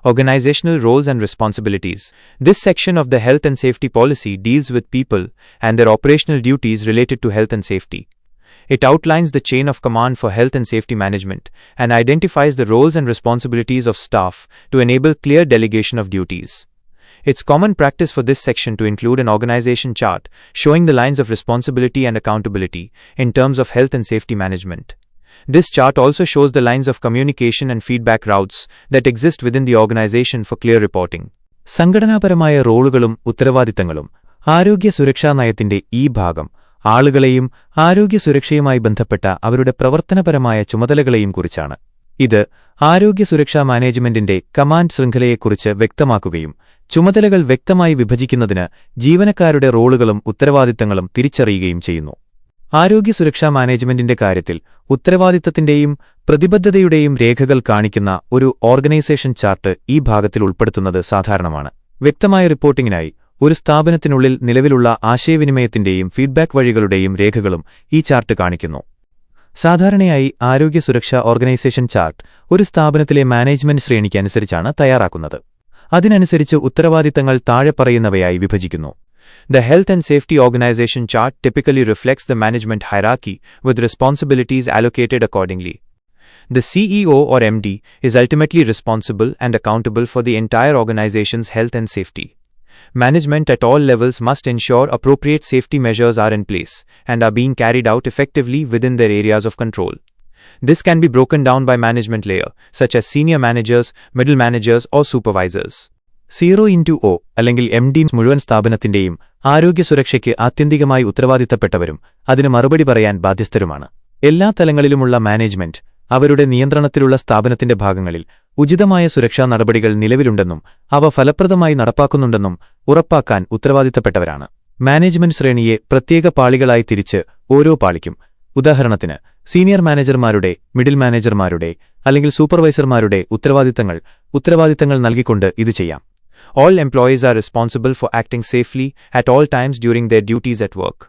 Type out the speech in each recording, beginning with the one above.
Organizational roles and responsibilities. This section of the health and safety policy deals with people and their operational duties related to health and safety. It outlines the chain of command for health and safety management and identifies the roles and responsibilities of staff to enable clear delegation of duties. It's common practice for this section to include an organization chart showing the lines of responsibility and accountability in terms of health and safety management. This chart also shows the lines of communication and feedback routes that exist within the organization for clear reporting. സംഘടനാപരമായ റോളുകളും ഉത്തരവാദിത്തങ്ങളും ആരോഗ്യ സുരക്ഷാ നയത്തിന്റെ ഈ ഭാഗം ആളുകളെയും ആരോഗ്യ സുരക്ഷയുമായി ബന്ധപ്പെട്ട അവരുടെ പ്രവർത്തനപരമായ ചുമതലകളെയും കുറിച്ചാണ്. ഇത് ആരോഗ്യ സുരക്ഷാ മാനേജ്മെന്റിന്റെ കമാൻഡ് ശൃംഖലയെക്കുറിച്ച് വ്യക്തമാക്കുകയും ചുമതലകൾ വ്യക്തമായി വിഭജിക്കുന്നതിന് ജീവനക്കാരുടെ റോളുകളും ഉത്തരവാദിത്തങ്ങളും തിരിച്ചറിയുകയും ചെയ്യുന്നു. ആരോഗ്യ സുരക്ഷാ മാനേജ്മെന്റിന്റെ കാര്യത്തിൽ ഉത്തരവാദിത്തത്തിന്റെയും പ്രതിബദ്ധതയുടെയും രേഖകൾ കാണിക്കുന്ന ഒരു ഓർഗനൈസേഷൻ ചാർട്ട് ഈ ഭാഗത്തിൽ ഉൾപ്പെടുത്തുന്നത് സാധാരണമാണ്. വ്യക്തമായ റിപ്പോർട്ടിംഗിനായി ഒരു സ്ഥാപനത്തിനുള്ളിൽ നിലവിലുള്ള ആശയവിനിമയത്തിന്റെയും ഫീഡ്ബാക്ക് വഴികളുടെയും രേഖകളും ഈ ചാർട്ട് കാണിക്കുന്നു. സാധാരണയായി ആരോഗ്യ സുരക്ഷാ ഓർഗനൈസേഷൻ ചാർട്ട് ഒരു സ്ഥാപനത്തിലെ മാനേജ്മെന്റ് ശ്രേണിക്ക് അനുസരിച്ചാണ് തയ്യാറാക്കുന്നത്. അതിനനുസരിച്ച് ഉത്തരവാദിത്തങ്ങൾ താഴെ പറയുന്നവയായി വിഭജിക്കുന്നു. The Health and Safety Organization chart typically reflects the management hierarchy, with responsibilities allocated accordingly. The CEO or MD is ultimately responsible and accountable for the entire organization's health and safety. Management at all levels must ensure appropriate safety measures are in place and are being carried out effectively within their areas of control. This can be broken down by management layer, such as senior managers, middle managers, or supervisors. 0x0 അല്ലെങ്കിൽ MD മുഴുവൻ സ്ഥാപനത്തിന്റെയും ആരോഗ്യ സുരക്ഷയ്ക്ക് ആത്യന്തികമായി ഉത്തരവാദിത്തപ്പെട്ടവരും അതിന് മറുപടി പറയാൻ ബാധ്യസ്ഥരുമാണ്. എല്ലാ തലങ്ങളിലുമുള്ള management അവരുടെ നിയന്ത്രണത്തിലുള്ള സ്ഥാപനത്തിന്റെ ഭാഗങ്ങളിൽ ഉചിതമായ സുരക്ഷാ നടപടികൾ നിലവിലുണ്ടെന്നും അവ ഫലപ്രദമായി നടപ്പാക്കുന്നുണ്ടെന്നും ഉറപ്പാക്കാൻ ഉത്തരവാദിത്തപ്പെട്ടവരാണ്. മാനേജ്മെന്റ് ശ്രേണിയെ പ്രത്യേക പാളികളായി തിരിച്ച് ഓരോ പാളിക്കും, ഉദാഹരണത്തിന് സീനിയർ മാനേജർമാരുടെ, മിഡിൽ മാനേജർമാരുടെ അല്ലെങ്കിൽ സൂപ്പർവൈസർമാരുടെ ഉത്തരവാദിത്തങ്ങൾ നൽകിക്കൊണ്ട് ഇത് ചെയ്യാം. All employees are responsible for acting safely at all times during their duties at work.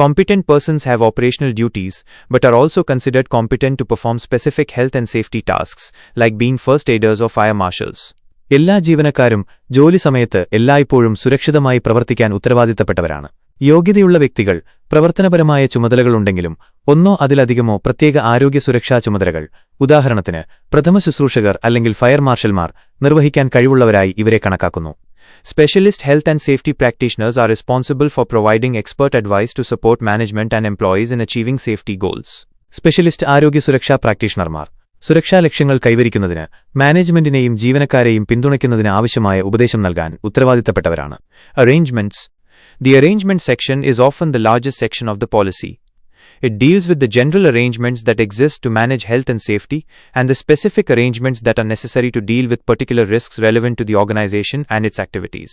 Competent persons have operational duties, but are also considered competent to perform specific health and safety tasks, like being first aiders or fire marshals. എല്ലാ ജീവനക്കാരും ജോലി സമയത്ത് എല്ലായ്പ്പോഴും സുരക്ഷിതമായി പ്രവർത്തിക്കാൻ ഉത്തരവാദിത്തപ്പെട്ടവരാണ്. യോഗ്യതയുള്ള വ്യക്തികൾ പ്രവർത്തനപരമായ ചുമതലകളുണ്ടെങ്കിലും ഒന്നോ അതിലധികമോ പ്രത്യേക ആരോഗ്യ സുരക്ഷാ ചുമതലകൾ, ഉദാഹരണത്തിന് പ്രഥമ ശുശ്രൂഷകർ അല്ലെങ്കിൽ ഫയർ മാർഷൽമാർ, നിർവഹിക്കാൻ കഴിവുള്ളവരായി ഇവരെ കണക്കാക്കുന്നു. Specialist health and safety practitioners are responsible for providing expert advice to support management and employees in achieving safety goals. Specialist ആരോഗ്യ സുരക്ഷാ പ്രാക്ടീഷണർമാർ സുരക്ഷാ ലക്ഷ്യങ്ങൾ കൈവരിക്കുന്നതിന് മാനേജ്മെന്റിനെയും ജീവനക്കാരെയും പിന്തുണയ്ക്കുന്നതിന് ആവശ്യമായ ഉപദേശം നൽകാൻ ഉത്തരവാദിത്തപ്പെട്ടവരാണ്. Arrangements. The arrangement section is often the largest section of the policy. It deals with the general arrangements that exist to manage health and safety and the specific arrangements that are necessary to deal with particular risks relevant to the organization and its activities.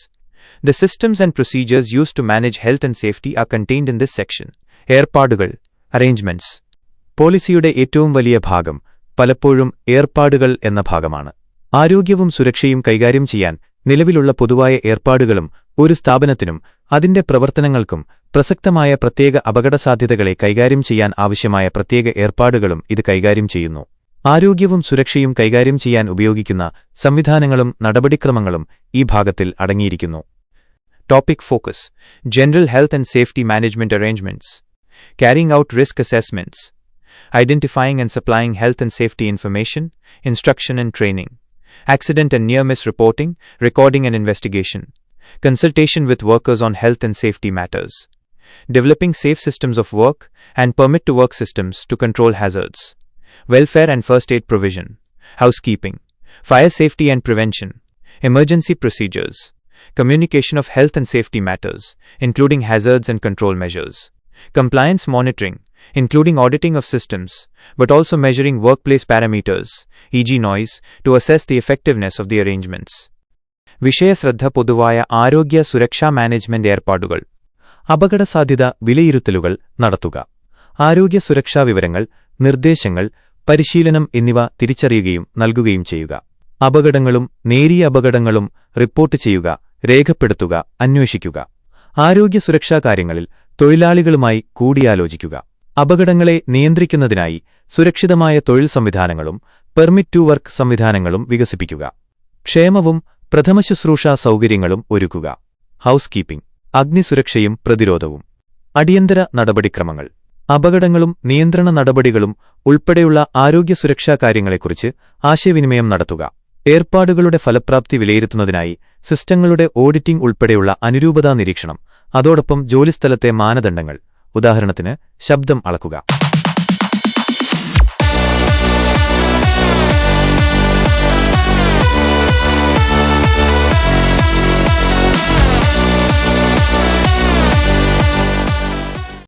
The systems and procedures used to manage health and safety are contained in this section. ഏർപ്പാടുകൾ, arrangements. പോളിസിയുടെ ഏറ്റവും വലിയ ഭാഗം പലപ്പോഴും ഏർപ്പാടുകൾ എന്ന ഭാഗമാണ്. ആരോഗ്യവും സുരക്ഷയും കൈകാര്യം ചെയ്യാൻ നിലവിലുള്ള പൊതുവായ ഏർപ്പാടുകളും ഒരു സ്ഥാപനത്തിനും അതിന്റെ പ്രവർത്തനങ്ങൾക്കും പ്രസക്തമായ പ്രത്യേക അപകടസാധ്യതകളെ കൈകാര്യം ചെയ്യാൻ ആവശ്യമായ പ്രത്യേക ഏർപ്പാടുകളും ഇത് കൈകാര്യം ചെയ്യുന്നു. ആരോഗ്യവും സുരക്ഷയും കൈകാര്യം ചെയ്യാൻ ഉപയോഗിക്കുന്ന സംവിധാനങ്ങളും നടപടിക്രമങ്ങളും ഈ ഭാഗത്തിൽ അടങ്ങിയിരിക്കുന്നു. Topic focus. General health and safety management arrangements. Carrying out risk assessments. Identifying and supplying health and safety information, instruction and training. Accident and near-miss reporting, recording and investigation. Consultation with workers on health and safety matters. Developing safe systems of work and permit-to-work systems to control hazards. Welfare and first aid provision. Housekeeping. Fire safety and prevention. Emergency procedures. Communication of health and safety matters, including hazards and control measures. Compliance monitoring, including auditing of systems, but also measuring workplace parameters, e.g. noise, to assess the effectiveness of the arrangements. വിഷയശ്രദ്ധ പൊതുവായ ആരോഗ്യ സുരക്ഷാ management ഏർപ്പാടുകൾ. അപകടസാധ്യത വിലയിരുത്തലുകൾ നടത്തുക. ആരോഗ്യ സുരക്ഷാ വിവരങ്ങൾ, നിർദ്ദേശങ്ങൾ, പരിശീലനം എന്നിവ തിരിച്ചറിയുകയും നൽകുകയും ചെയ്യുക. അപകടങ്ങളും നേരിയ അപകടങ്ങളും റിപ്പോർട്ട് ചെയ്യുക, രേഖപ്പെടുത്തുക, അന്വേഷിക്കുക. ആരോഗ്യ സുരക്ഷാ കാര്യങ്ങളിൽ തൊഴിലാളികളുമായി കൂടിയാലോചിക്കുക. അപകടങ്ങളെ നിയന്ത്രിക്കുന്നതിനായി സുരക്ഷിതമായ തൊഴിൽ സംവിധാനങ്ങളും പെർമിറ്റ് ടു വർക്ക് സംവിധാനങ്ങളും വികസിപ്പിക്കുക. ക്ഷേമവും പ്രഥമശുശ്രൂഷാ സൗകര്യങ്ങളും ഒരുക്കുക. ഹൗസ് കീപ്പിംഗ്, അഗ്നിസുരക്ഷയും പ്രതിരോധവും. അടിയന്തര നടപടിക്രമങ്ങൾ, അപകടങ്ങളും നിയന്ത്രണ നടപടികളും ഉൾപ്പെടെയുള്ള ആരോഗ്യസുരക്ഷാ കാര്യങ്ങളെക്കുറിച്ച് ആശയവിനിമയം നടത്തുക. ഏർപ്പാടുകളുടെ ഫലപ്രാപ്തി വിലയിരുത്തുന്നതിനായി സിസ്റ്റങ്ങളുടെ ഓഡിറ്റിംഗ് ഉൾപ്പെടെയുള്ള അനുരൂപതാ നിരീക്ഷണം. അതോടൊപ്പം ജോലിസ്ഥലത്തെ മാനദണ്ഡങ്ങൾ, ഉദാഹരണത്തിന് ശബ്ദം അളക്കുക.